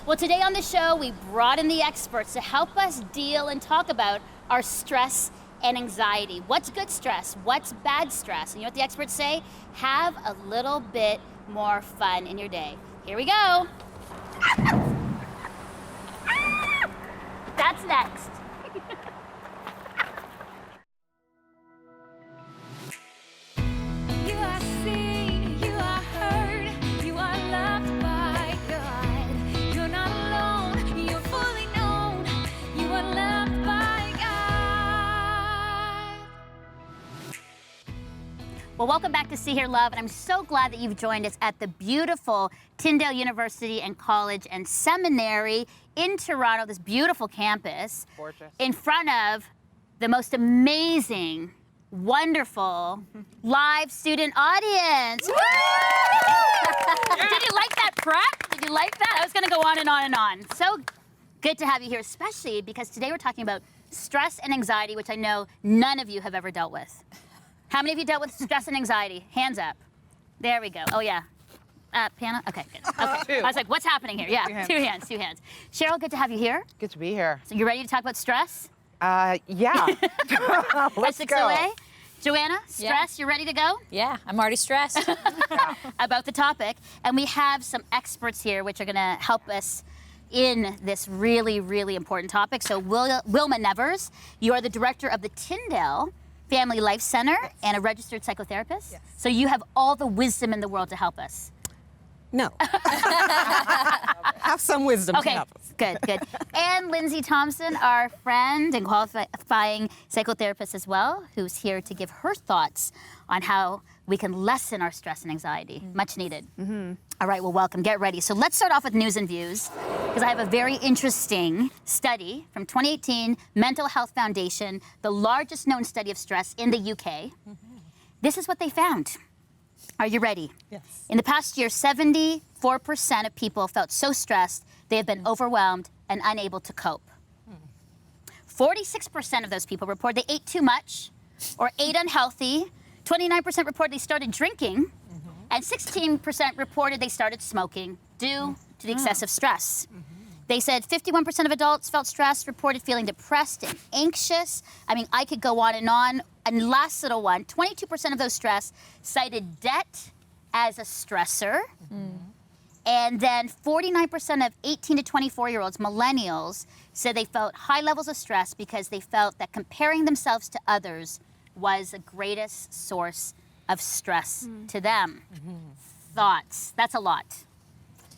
Well, today on the show, we brought in the experts to help us deal and talk about our stress and anxiety. What's good stress? What's bad stress? And you know what the experts say? Have a little bit more fun in your day. Here we go. That's next. You are seen, you are heard, you are loved by God. You're not alone, you're fully known, you are loved by God. Well, welcome back to See Hear Love, and I'm so glad that you've joined us at the beautiful Tyndale University and College and Seminary in Toronto, this beautiful campus. Gorgeous. In front of the most amazing, wonderful live student audience. Did you like that prep? Did you like that? I was gonna go on and on and on. So good to have you here, especially because today we're talking about stress and anxiety, which I know none of you have ever dealt with. How many of you dealt with stress and anxiety? Hands up. There we go. Oh yeah. Panna? Okay, good. Okay. I was like, what's happening here? Yeah, two hands. Cheryl, good to have you here. Good to be here. So you ready to talk about stress? Yeah. Let's Essex go. away. Joanna, stress, you ready to go? Yeah, I'm already stressed. About the topic. And we have some experts here which are gonna help us in this really, really important topic. So Wilma Nevers, you are the director of the Tyndale Family Life Center and a registered psychotherapist. Yes. So you have all the wisdom in the world to help us. No. Have some wisdom to Okay, help us. good. And Lyndsay Thompson, our friend and qualifying psychotherapist as well, who's here to give her thoughts on how we can lessen our stress and anxiety. Much needed. All right, well, welcome. Get ready. So let's start off with news and views, because I have a very interesting study from 2018, Mental Health Foundation, the largest known study of stress in the UK. This is what they found. Are you ready? Yes. In the past year, 74% of people felt so stressed they have been overwhelmed and unable to cope. 46% of those people report they ate too much or ate unhealthy. 29% reported they started drinking, and 16% reported they started smoking due to the excessive stress. They said 51% of adults felt stressed, reported feeling depressed and anxious. I mean, I could go on. And last little one, 22% of those stressed cited debt as a stressor. And then 49% of 18 to 24-year-olds, millennials, said they felt high levels of stress because they felt that comparing themselves to others was the greatest source of stress to them. Thoughts? That's a lot.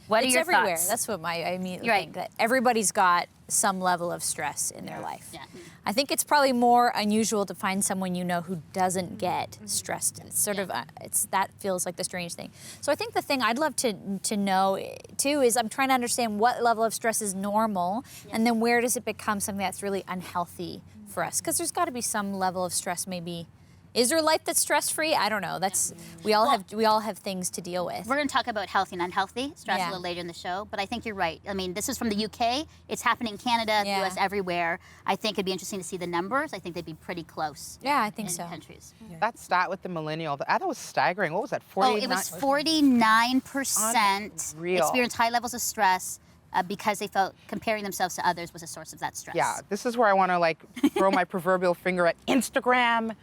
What are It's your everywhere. thoughts? That's what I immediately Right. think, that everybody's got some level of stress in their life. Yeah. I think it's probably more unusual to find someone you know who doesn't get stressed. It's sort of, that feels like the strange thing. So I think the thing I'd love to know too is I'm trying to understand what level of stress is normal, and then where does it become something that's really unhealthy for us? Because there's got to be some level of stress maybe. Is there a life that's stress-free? I don't know. That's we all have things to deal with. We're going to talk about healthy and unhealthy stress a Yeah. little later in the show, but I think you're right. I mean, this is from the UK. It's happening in Canada, the Yeah. US, everywhere. I think it'd be interesting to see the numbers. I think they'd be pretty close. Yeah, I think in so. countries. That stat with the millennial, that was staggering. What was that? 49? Oh, it was 49% Unreal. experienced high levels of stress because they felt comparing themselves to others was a source of that stress. Yeah, this is where I want to like throw my proverbial finger at Instagram,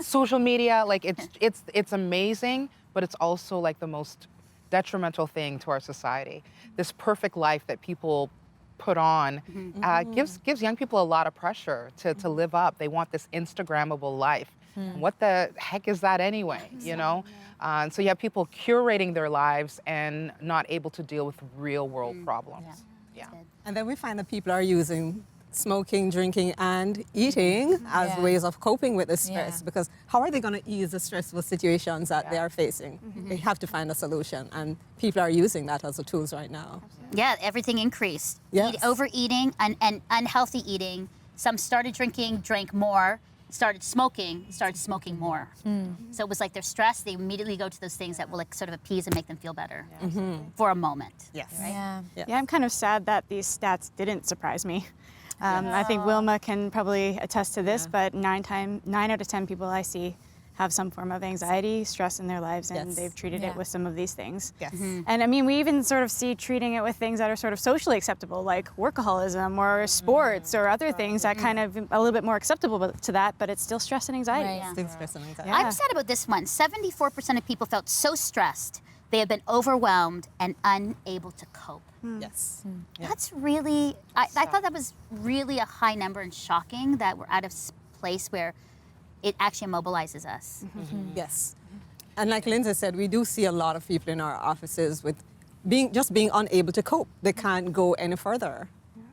social media. Like it's amazing, but it's also like the most detrimental thing to our society. This perfect life that people put on gives young people a lot of pressure to live up. They want this Instagrammable life. What the heck is that anyway, you know? And so you have people curating their lives and not able to deal with real world problems. Yeah. And then we find that people are using smoking, drinking, and eating as ways of coping with the stress. Yeah. Because how are they going to ease the stressful situations that they are facing? They have to find a solution, and people are using that as a tools right now. Yeah, everything increased. Yes. Overeating and unhealthy eating. Some started drinking, drank more. Started smoking more. So it was like they're stressed, they immediately go to those things that will like sort of appease and make them feel better for a moment. Yes. Yeah. Yeah, I'm kind of sad that these stats didn't surprise me. I think Wilma can probably attest to this, but 9 out of 10 people I see have some form of anxiety, stress in their lives, and Yes. they've treated it with some of these things. Yes. And I mean, we even sort of see treating it with things that are sort of socially acceptable, like workaholism or sports or other things that kind of a little bit more acceptable to that, but it's still stress and anxiety. Right. Yeah. Still stress and anxiety. Yeah. I'm sad about this one. 74% of people felt so stressed they have been overwhelmed and unable to cope. Yes. That's really, I thought that was really a high number and shocking that we're at a place where it actually immobilizes us. Yes. And like Lyndsay said, we do see a lot of people in our offices with being unable to cope. They can't go any further.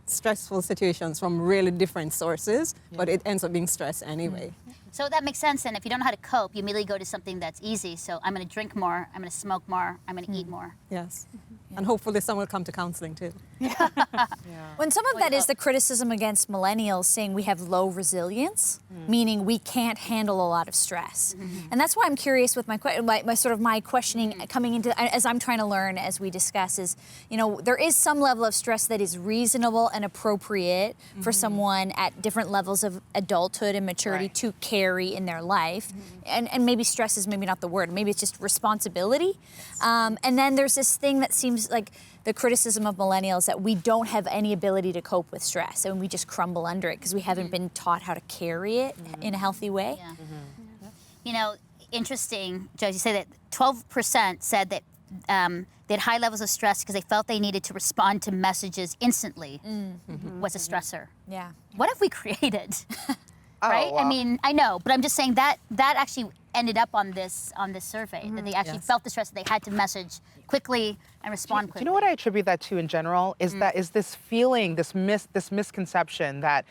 Stressful situations from really different sources, but it ends up being stress anyway. So that makes sense. And if you don't know how to cope, you immediately go to something that's easy. So I'm going to drink more, I'm going to smoke more, I'm going to eat more. Yes. And hopefully some will come to counseling too. When some of that is the criticism against millennials saying we have low resilience, meaning we can't handle a lot of stress. And that's why I'm curious with my questioning coming into, as I'm trying to learn as we discuss is, you know, there is some level of stress that is reasonable and appropriate for someone at different levels of adulthood and maturity Right. to carry in their life. And maybe stress is maybe not the word, maybe it's just responsibility. And then there's this thing that seems like the criticism of millennials that we don't have any ability to cope with stress and we just crumble under it because we haven't been taught how to carry it in a healthy way. Yeah. You know, interesting, Joe, you say that 12% said that they had high levels of stress because they felt they needed to respond to messages instantly was a stressor. Yeah. What if we created? Oh, Right? I wow. mean, I know, but I'm just saying that actually ended up on this survey, that they actually Yes. felt the stress, that they had to message quickly and respond Do quickly. you know what I attribute that to in general? Is that is this feeling, this misconception that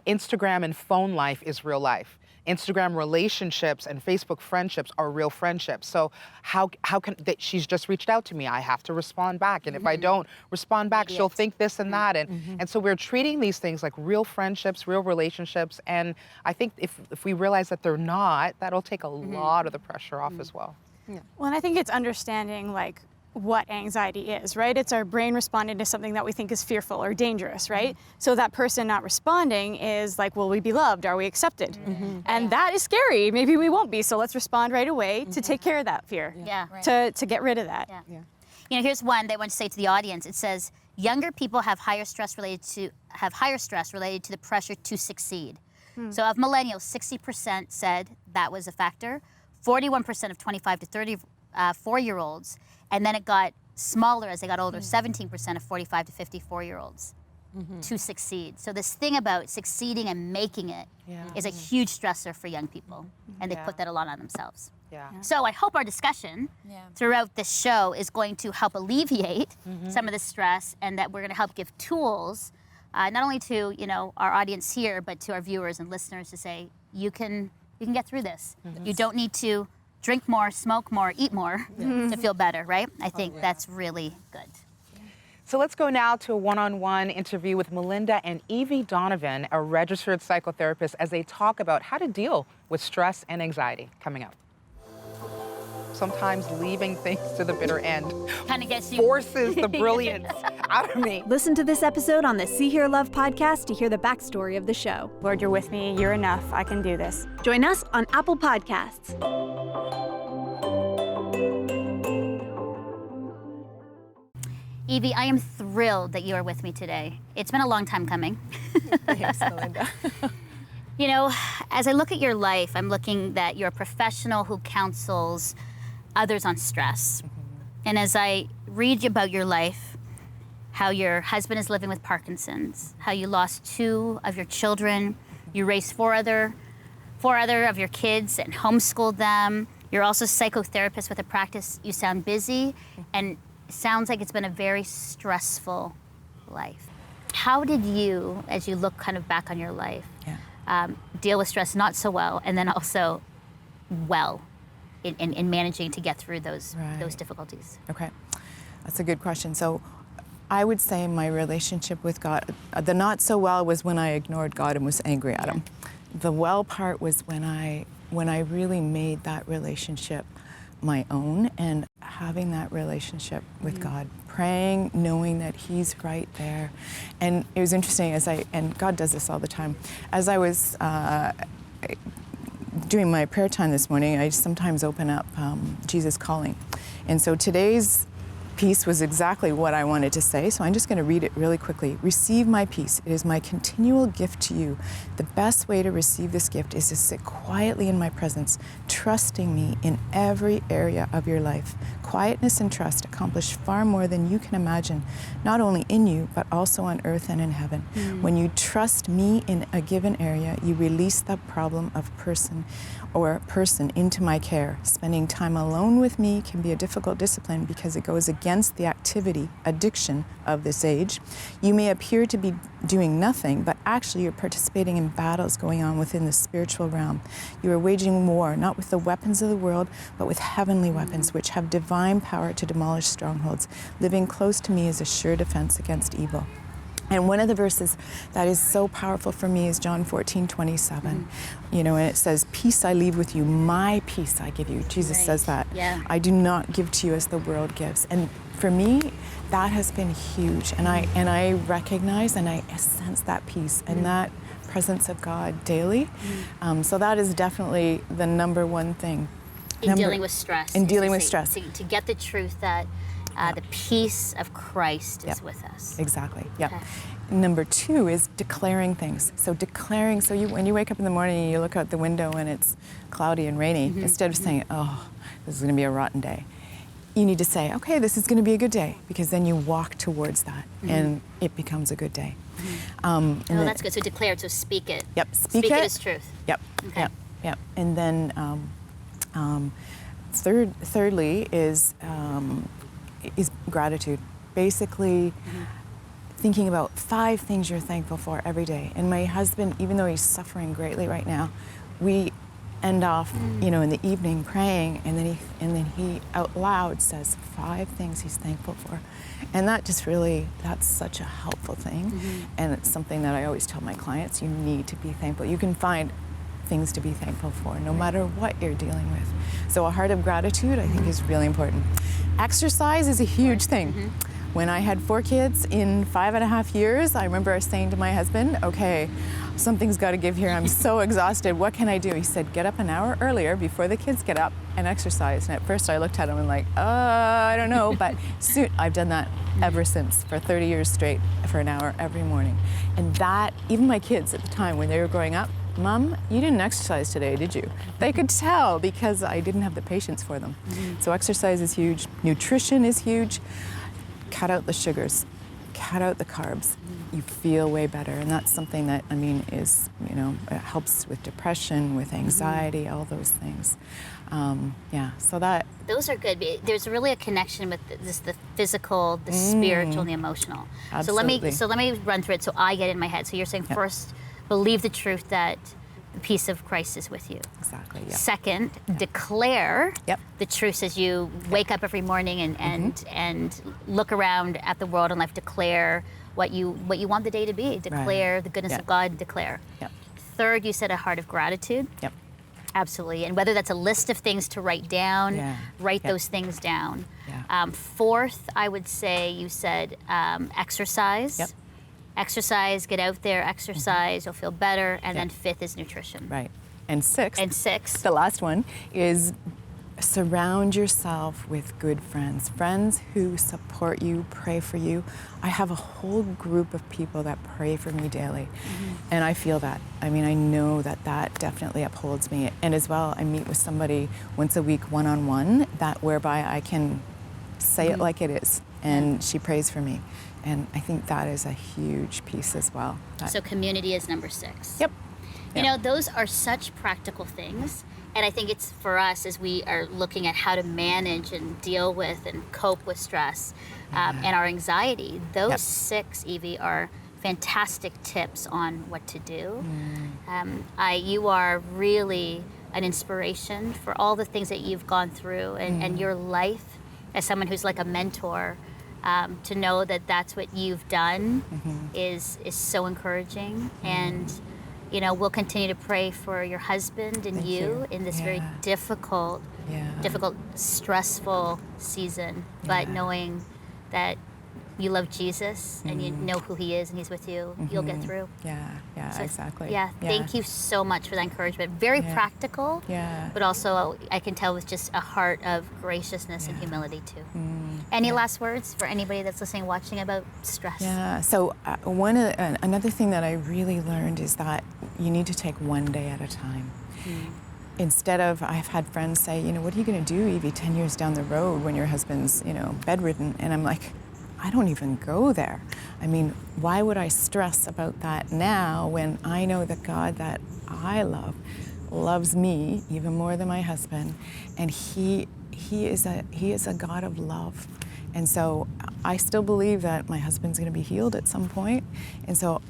Instagram and phone life is real life. Instagram relationships and Facebook friendships are real friendships. So how can that she's just reached out to me? I have to respond back, and if I don't respond back, she'll think this and that, and so we're treating these things like real friendships, real relationships, and I think if we realize that they're not, that'll take a lot of the pressure off as well. Well, and I think it's understanding like what anxiety is, right? It's our brain responding to something that we think is fearful or dangerous, right? So that person not responding is like, will we be loved? Are we accepted? And that is scary. Maybe we won't be. So let's respond right away to take care of that fear. Yeah. To get rid of that. Yeah. You know, here's one they want to say to the audience. It says, younger people have higher stress related to the pressure to succeed. So of millennials, 60% said that was a factor. 41% of 25 to 34-year-olds, and then it got smaller as they got older, 17% of 45 to 54-year-olds to succeed. So this thing about succeeding and making it is a huge stressor for young people, and they put that a lot on themselves. Yeah. So I hope our discussion throughout this show is going to help alleviate some of the stress, and that we're going to help give tools, not only to our audience here, but to our viewers and listeners to say, you can get through this. You don't need to drink more, smoke more, eat more to feel better, right? I think that's really good. So let's go now to a one-on-one interview with Melinda and Evie Donovan, a registered psychotherapist, as they talk about how to deal with stress and anxiety. Coming up. Sometimes leaving things to the bitter end Kind of gets you. forces the brilliance out of me. Listen to this episode on the See Hear Love podcast to hear the backstory of the show. Lord, you're with me. You're enough. I can do this. Join us on Apple Podcasts. Evie, I am thrilled that you are with me today. It's been a long time coming. Thanks, Melinda. You know, as I look at your life, I'm looking that you're a professional who counsels others on stress. And as I read about your life, how your husband is living with Parkinson's, how you lost 2 of your children, you raised 4 other of your kids and homeschooled them. You're also a psychotherapist with a practice. You sound busy, and it sounds like it's been a very stressful life. How did you, as you look kind of back on your life, deal with stress not so well, and then also well in managing to get through those difficulties? Okay, that's a good question. So I would say my relationship with God, the not so well was when I ignored God and was angry at him. The well part was when I really made that relationship my own, and having that relationship with God, praying, knowing that he's right there. And it was interesting and God does this all the time, as I was doing my prayer time this morning, I sometimes open up Jesus Calling. And so today's piece was exactly what I wanted to say, so I'm just going to read it really quickly. Receive my peace. It is my continual gift to you. The best way to receive this gift is to sit quietly in my presence, trusting me in every area of your life. Quietness and trust accomplish far more than you can imagine, not only in you, but also on earth and in heaven. When you trust me in a given area, you release the problem of person into my care. Spending time alone with me can be a difficult discipline because it goes against the addiction of this age. You may appear to be doing nothing, but actually you're participating in battles going on within the spiritual realm. You are waging war, not with the weapons of the world, but with heavenly weapons, which have divine power to demolish strongholds. Living close to me is a sure defense against evil. And one of the verses that is so powerful for me is John 14:27. You know, and it says, peace I leave with you, my peace I give you. Jesus says that. Yeah. I do not give to you as the world gives. And for me, that has been huge. And I recognize and I sense that peace and that presence of God daily. So that is definitely the number one thing. In dealing with stress. In is dealing to with say- stress. To get the truth that the peace of Christ is with us. Exactly. Yeah. Okay. Number two is declaring things. So declaring. So when you wake up in the morning and you look out the window and it's cloudy and rainy, instead of saying, "Oh, this is going to be a rotten day," you need to say, "Okay, this is going to be a good day," because then you walk towards that and it becomes a good day. Oh, that's good. So declare it. So speak it. Yep. Speak it as truth. Yep. Okay. Yep. And then thirdly is gratitude. Basically, thinking about 5 things you're thankful for every day. And my husband, even though he's suffering greatly right now, we end off, you know, in the evening praying, and then he out loud says 5 things he's thankful for. And that just really, that's such a helpful thing. And it's something that I always tell my clients, you need to be thankful. You can find things to be thankful for, no matter what you're dealing with. So a heart of gratitude, I think, is really important. Exercise is a huge thing. When I had 4 kids in 5.5 years, I remember saying to my husband, okay, something's got to give here. I'm so exhausted. What can I do? He said, get up an hour earlier before the kids get up and exercise. And at first I looked at him and like, I don't know. But soon, I've done that ever since for 30 years straight for an hour every morning. And that, even my kids at the time when they were growing up, Mom, you didn't exercise today, did you? They could tell because I didn't have the patience for them. So exercise is huge. Nutrition is huge. Cut out the sugars, cut out the carbs. You feel way better. And that's something that, I mean, is, you know, it helps with depression, with anxiety, all those things. Yeah, so that. Those are good. There's really a connection with the physical, the spiritual, and the emotional. Absolutely. So let me run through it so I get it in my head. So you're saying first, believe the truth that the peace of Christ is with you. Exactly, yeah. Second, declare the truth as you wake up every morning and look around at the world and life. Declare what you want the day to be. Declare the goodness of God. Declare. Yep. Third, you said a heart of gratitude. Yep. Absolutely. And whether that's a list of things to write down, write those things down. Fourth, I would say you said exercise. Yep. Exercise, get out there, exercise, you'll feel better. And then fifth is nutrition. Right. And sixth, the the last one, is surround yourself with good friends. Friends who support you, pray for you. I have a whole group of people that pray for me daily. And I feel that. I mean, I know that that definitely upholds me. And as well, I meet with somebody once a week, one-on-one, that whereby I can say it like it is. And she prays for me. And I think that is a huge piece as well. So community is number 6. Yep. You know, those are such practical things. And I think it's for us as we are looking at how to manage and deal with and cope with stress and our anxiety. Those 6, Evie, are fantastic tips on what to do. You are really an inspiration for all the things that you've gone through and your life as someone who's like a mentor. To know that that's what you've done is so encouraging. And, you know, we'll continue to pray for your husband and you in this very difficult, stressful season. But knowing that you love Jesus and you know who he is and he's with you, you'll get through. Yeah, So, exactly. Yeah, thank you so much for that encouragement. Very practical, but also I can tell with just a heart of graciousness and humility too. Any last words for anybody that's listening, watching about stress? Yeah. So another thing that I really learned is that you need to take one day at a time. Instead of, I've had friends say, what are you going to do, Evie, 10 years down the road when your husband's, bedridden? And I'm like, I don't even go there. I mean, why would I stress about that now when I know the God that I love loves me even more than my husband, and he is a God of love. And so I still believe that my husband's going to be healed at some point. And so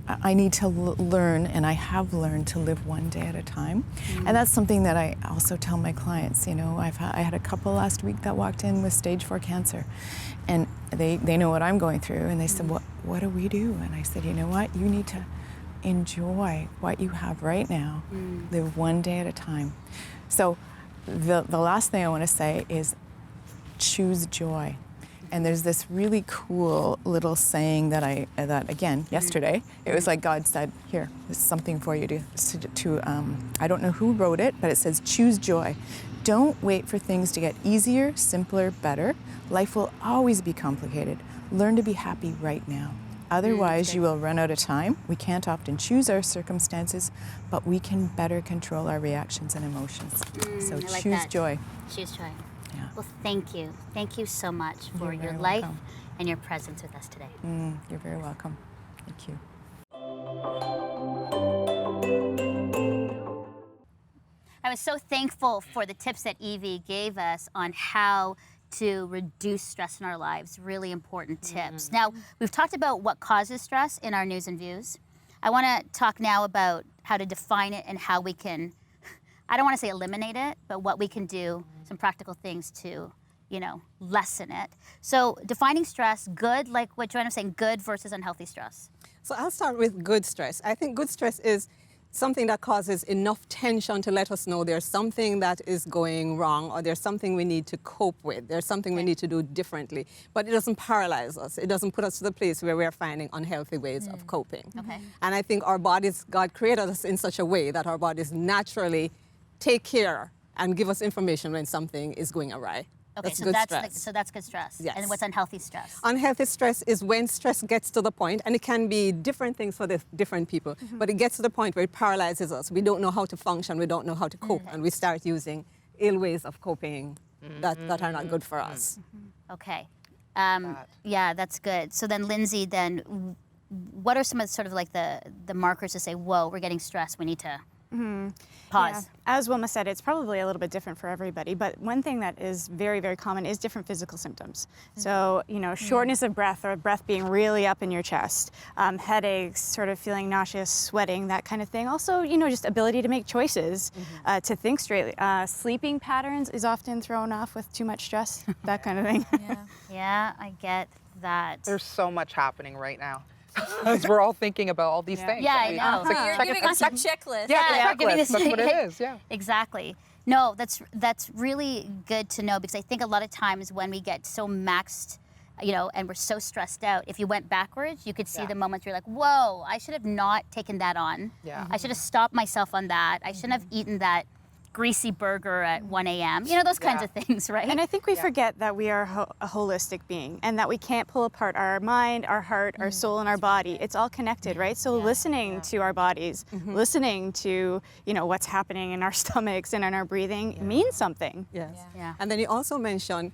I need to learn, and I have learned to live one day at a time. And that's something that I also tell my clients. I had a couple last week that walked in with stage 4 cancer, and they know what I'm going through, and they said, what do we do? And I said, you know what, you need to enjoy what you have right now. Live one day at a time. So the last thing I want to say is choose joy. And there's this really cool little saying that again, yesterday, it was like God said, here, this is something for you to I don't know who wrote it, but it says, choose joy. Don't wait for things to get easier, simpler, better. Life will always be complicated. Learn to be happy right now. Otherwise, you will run out of time. We can't often choose our circumstances, but we can better control our reactions and emotions. So like choose that. joy. Choose joy. Yeah. Well, thank you. Thank you so much for You're your very life welcome. and your presence with us today. You're very welcome. Thank you. I was so thankful for the tips that Evie gave us on how to reduce stress in our lives. Really important tips. Now, we've talked about what causes stress in our news and views. I want to talk now about how to define it and how we can, I don't want to say eliminate it, but what we can do, some practical things to, lessen it. So defining stress, good, like what Joanna was saying, good versus unhealthy stress. So I'll start with good stress. I think good stress is something that causes enough tension to let us know there's something that is going wrong, or there's something we need to cope with. There's something we need to do differently. But it doesn't paralyze us. It doesn't put us to the place where we're finding unhealthy ways of coping. Okay. And I think our bodies, God created us in such a way that our bodies naturally take care and give us information when something is going awry. Okay, That's so good that's stress. so that's good stress. Yes. And what's unhealthy stress? Unhealthy stress is when stress gets to the point, and it can be different things for the different people, but it gets to the point where it paralyzes us. We don't know how to function, we don't know how to cope, and we start using ill ways of coping that are not good for us. Okay. Yeah, that's good. So then, Lyndsay, what are some of sort of like the markers to say, whoa, we're getting stressed, we need to pause? Yeah. As Wilma said, it's probably a little bit different for everybody, but one thing that is very, very common is different physical symptoms. So, shortness of breath, or breath being really up in your chest, headaches, sort of feeling nauseous, sweating, that kind of thing. Also, just ability to make choices, to think straight. Sleeping patterns is often thrown off with too much stress, that kind of thing. Yeah, I get that. There's so much happening right now. Because we're all thinking about all these things. Yeah, I know. It's like, You're check giving it- us a checklist. Yeah, we're giving checklist. this- That's what it is, yeah. Exactly. No, that's really good to know, because I think a lot of times when we get so maxed, and we're so stressed out, if you went backwards, you could see the moments where you're like, whoa, I should have not taken that on. Yeah. I should have stopped myself on that. I shouldn't have eaten that greasy burger at 1 a.m. Those kinds of things, right? And I think we forget that we are a holistic being, and that we can't pull apart our mind, our heart, our soul, and our body. It's all connected, right? So listening to our bodies, listening to, what's happening in our stomachs and in our breathing means something. Yes. Yeah. And then you also mentioned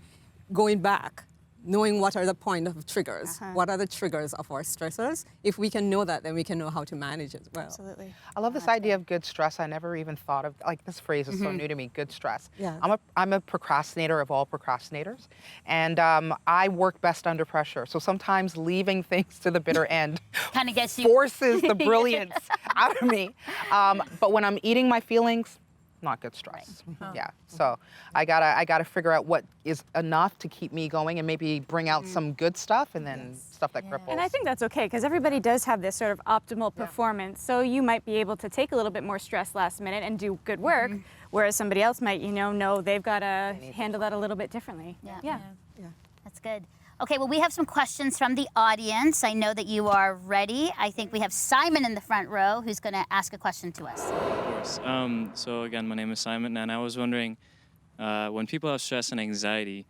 going back, knowing what are the point of triggers, what are the triggers of our stressors. If we can know that, then we can know how to manage it well. Absolutely. I love this idea of good stress. I never even thought of, this phrase is so new to me, good stress. Yeah. I'm a procrastinator of all procrastinators, and I work best under pressure. So sometimes leaving things to the bitter end Kind of gets you. forces the brilliance out of me. But when I'm eating my feelings, not good stress. Yeah. So I gotta figure out what is enough to keep me going, and maybe bring out some good stuff, and then stuff that cripples. And I think that's okay, because everybody does have this sort of optimal performance. So you might be able to take a little bit more stress last minute and do good work, whereas somebody else might, know they've got to handle that a little bit differently. Yeah. That's good. Okay, well, we have some questions from the audience. I know that you are ready. I think we have Simon in the front row who's going to ask a question to us. Of course. So again, my name is Simon, and I was wondering, when people have stress and anxiety,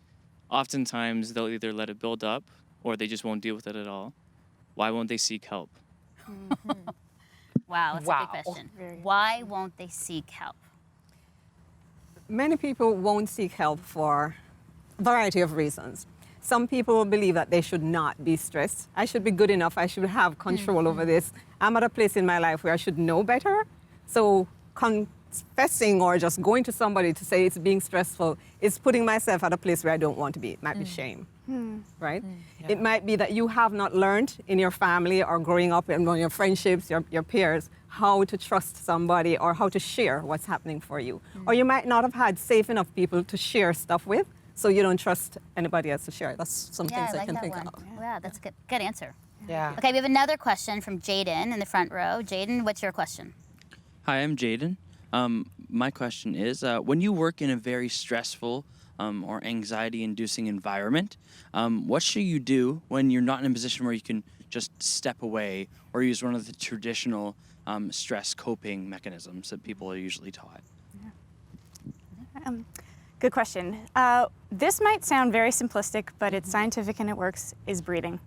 oftentimes they'll either let it build up or they just won't deal with it at all. Why won't they seek help? Wow, that's a Wow. big question. Why won't they seek help? Many people won't seek help for a variety of reasons. Some people believe that they should not be stressed. I should be good enough. I should have control over this. I'm at a place in my life where I should know better. So confessing or just going to somebody to say it's being stressful is putting myself at a place where I don't want to be. It might be shame, right? It might be that you have not learned in your family or growing up in your friendships, your peers, how to trust somebody or how to share what's happening for you. Or you might not have had safe enough people to share stuff with, so you don't trust anybody else to share. That's some things I can think of. Yeah, that's a good answer. Yeah. Okay, we have another question from Jaden in the front row. Jaden, what's your question? Hi, I'm Jaden. My question is, when you work in a very stressful or anxiety-inducing environment, what should you do when you're not in a position where you can just step away or use one of the traditional stress coping mechanisms that people are usually taught? Good question. This might sound very simplistic, but it's scientific and it works, is breathing.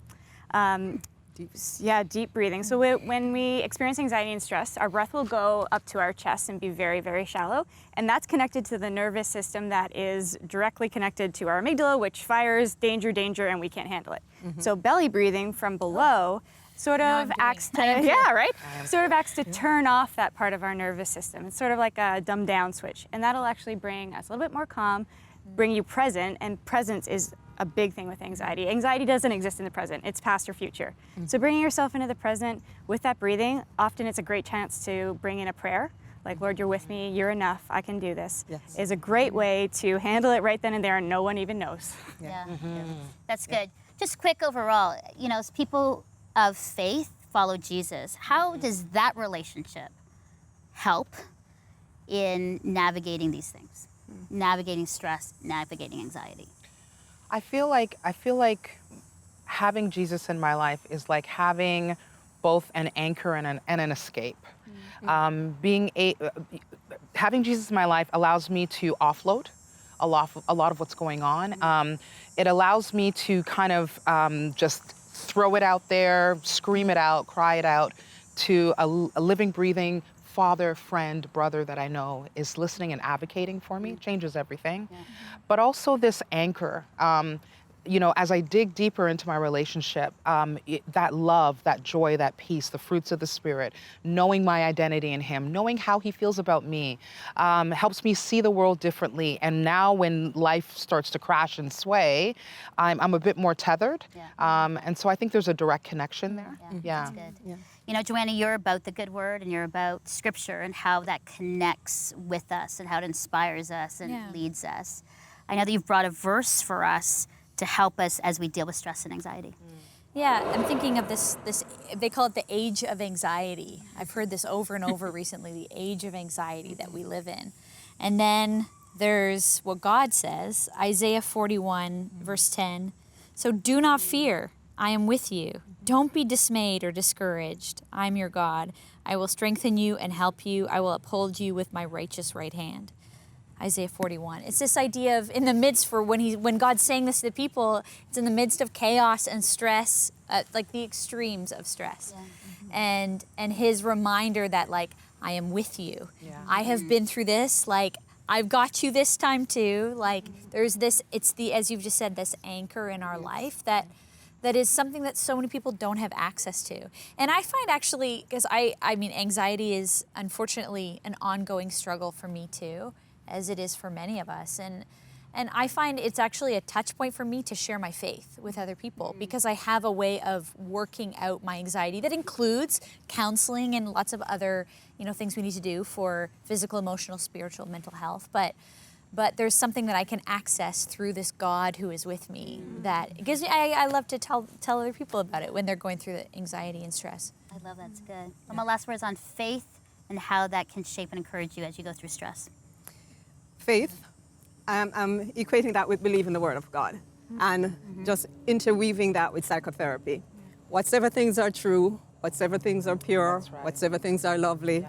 Deep breathing. So when we experience anxiety and stress, our breath will go up to our chest and be very, very shallow. And that's connected to the nervous system that is directly connected to our amygdala, which fires danger, danger, and we can't handle it. So belly breathing from below sort of acts to, sort of acts to turn off that part of our nervous system. It's sort of like a dumbed down switch. And that'll actually bring us a little bit more calm, bring you present, and presence is a big thing with anxiety. Anxiety doesn't exist in the present, it's past or future. So bringing yourself into the present with that breathing, often it's a great chance to bring in a prayer, like, Lord, you're with me, you're enough, I can do this, is a great way to handle it right then and there and no one even knows. Yeah. That's good. Just quick overall, you know, as people of faith follow Jesus, how does that relationship help in navigating these things? Navigating stress, navigating anxiety? I feel like having Jesus in my life is like having both an anchor and an escape. Having Jesus in my life allows me to offload a lot of what's going on. It allows me to kind of just throw it out there, scream it out, cry it out to a living, breathing father, friend, brother that I know is listening and advocating for me. Changes everything. But also this anchor. You know, as I dig deeper into my relationship, that love, that joy, that peace, the fruits of the Spirit, knowing my identity in Him, knowing how He feels about me, helps me see the world differently. And now when life starts to crash and sway, I'm a bit more tethered. And so I think there's a direct connection there. That's good. You know, Joanna, you're about the good word and you're about Scripture and how that connects with us and how it inspires us and leads us. I know that you've brought a verse for us to help us as we deal with stress and anxiety. Yeah, I'm thinking of this, they call it the age of anxiety. I've heard this over and over recently, the age of anxiety that we live in. And then there's what God says, Isaiah 41, verse 10. So do not fear, I am with you. Don't be dismayed or discouraged. I'm your God. I will strengthen you and help you. I will uphold you with my righteous right hand. Isaiah 41. It's this idea of in the midst for when God's saying this to the people, it's in the midst of chaos and stress, like the extremes of stress. And His reminder that like, I am with you. I have been through this, like I've got you this time too. Like there's this, it's the, as you've just said, this anchor in our life that is something that so many people don't have access to. And I find actually, because I mean, anxiety is unfortunately an ongoing struggle for me too, as it is for many of us. And I find it's actually a touch point for me to share my faith with other people because I have a way of working out my anxiety that includes counseling and lots of other, you know, things we need to do for physical, emotional, spiritual, mental health. But there's something that I can access through this God who is with me that gives me, I love to tell other people about it when they're going through the anxiety and stress. I love that's good. My last words on faith and how that can shape and encourage you as you go through stress. Faith, I'm equating that with believing the Word of God. and just interweaving that with psychotherapy. Whatsoever things are true, whatsoever things are pure, whatsoever things are lovely,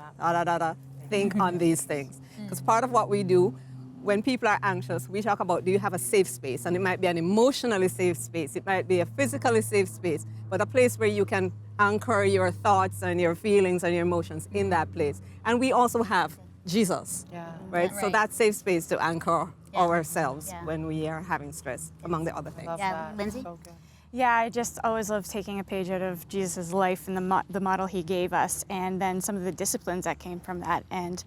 think on these things. Because part of what we do when people are anxious, we talk about, do you have a safe space? And it might be an emotionally safe space. It might be a physically safe space, but a place where you can anchor your thoughts and your feelings and your emotions in that place. And we also have Jesus, right? So that safe space to anchor ourselves when we are having stress, among the other things. Lyndsay? Yeah, I just always love taking a page out of Jesus' life and the model he gave us, and then some of the disciplines that came from that, and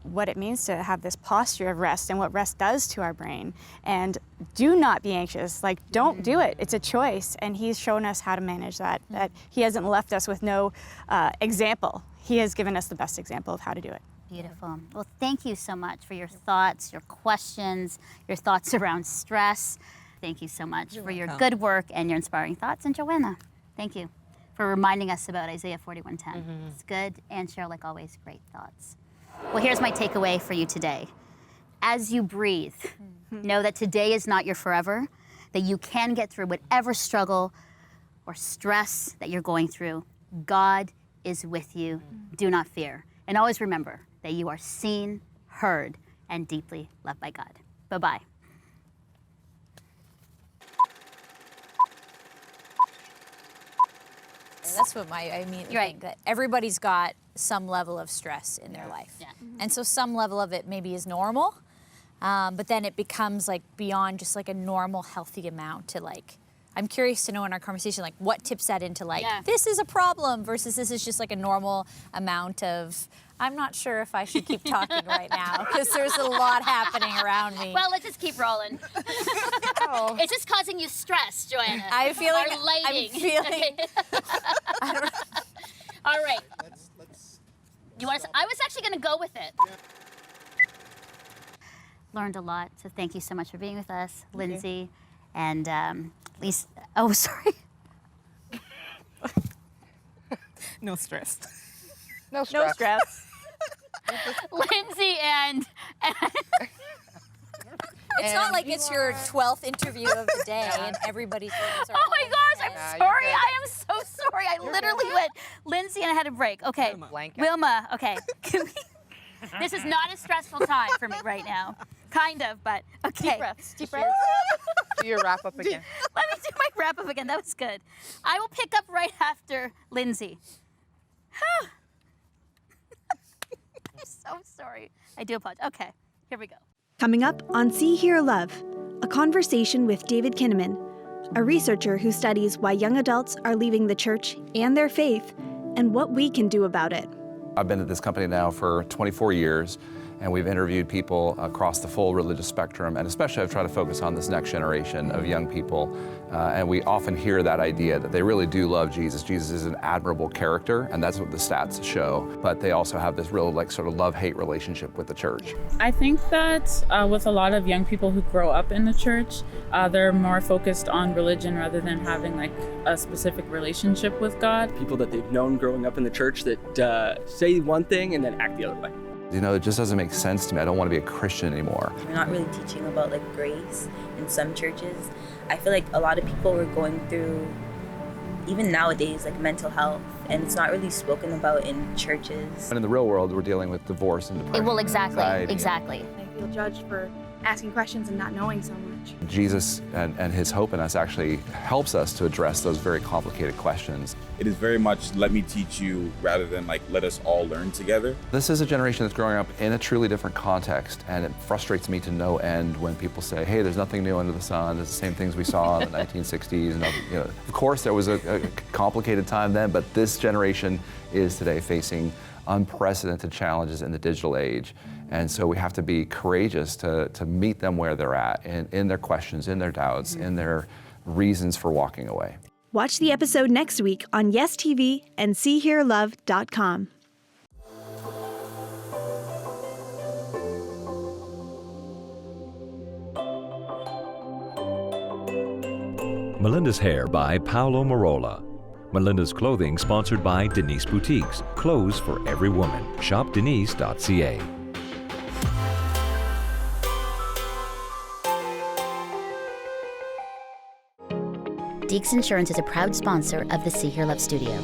what it means to have this posture of rest and what rest does to our brain. And do not be anxious. Like, don't do it. It's a choice, and he's shown us how to manage that. That he hasn't left us with no example. He has given us the best example of how to do it. Beautiful. Well, thank you so much for your thoughts, your questions, your thoughts around stress. Thank you so much for your good work and your inspiring thoughts. And Joanna, thank you for reminding us about Isaiah 41:10. It's good. And Cheryl, like always, great thoughts. Well, here's my takeaway for you today. As you breathe, know that today is not your forever, that you can get through whatever struggle or stress that you're going through. God is with you. Do not fear. And always remember that you are seen, heard, and deeply loved by God. Bye-bye. That's what I think, that everybody's got some level of stress in their life. And so some level of it maybe is normal, but then it becomes like beyond just like a normal healthy amount to like, I'm curious to know in our conversation, like what tips that into like, this is a problem versus this is just like a normal amount of, I'm not sure if I should keep talking right now because there's a lot happening around me. Well, let's just keep rolling. It's just causing you stress, Joanna. I'm feeling, Our lighting. I'm feeling. All right. You want to? I was actually going to go with it. Learned a lot, so thank you so much for being with us, Lyndsay, and Lisa. Oh, sorry. No stress. No stress. No stress. Lyndsay and It's not like it's your 12th interview of the day and everybody's names are oh my gosh, I'm Yeah, sorry. you're good. I am so sorry. I literally went Lyndsay and I had a break. Okay, Wilma. Okay, this is not a stressful time for me right now. Kind of, but okay. Deep breaths. Deep breaths. Do your wrap up again. Let me do my wrap up again. That was good. I will pick up right after Lyndsay. I'm so sorry. I do apologize. Okay, here we go. Coming up on See, Hear, Love, a conversation with David Kinnaman, a researcher who studies why young adults are leaving the church and their faith and what we can do about it. I've been at this company now for 24 years, and we've interviewed people across the full religious spectrum, and especially I've tried to focus on this next generation of young people, and we often hear that idea that they really do love Jesus. Jesus is an admirable character, and that's what the stats show, but they also have this real like sort of love-hate relationship with the church. I think that with a lot of young people who grow up in the church, they're more focused on religion rather than having like a specific relationship with God. People that they've known growing up in the church that say one thing and then act the other way. You know, it just doesn't make sense to me. I don't want to be a Christian anymore. We're not really teaching about like grace in some churches. I feel like a lot of people were going through, even nowadays, like mental health, and it's not really spoken about in churches. And in the real world, we're dealing with divorce and depression. Well, exactly, anxiety. exactly. I feel judged for asking questions and not knowing so much. Jesus and his hope in us actually helps us to address those very complicated questions. It is very much let me teach you rather than like let us all learn together. This is a generation that's growing up in a truly different context, and it frustrates me to no end when people say, hey, there's nothing new under the sun. It's the same things we saw in the 1960s. And, you know, of course, there was a complicated time then, but this generation is today facing unprecedented challenges in the digital age. And so we have to be courageous to meet them where they're at, in their questions, in their doubts, in their reasons for walking away. Watch the episode next week on Yes TV and SeeHearLove.com. Melinda's Hair by Paolo Marola. Melinda's Clothing sponsored by Denise Boutiques. Clothes for every woman. Shop denise.ca. Deeks Insurance is a proud sponsor of the See Hear Love Studio.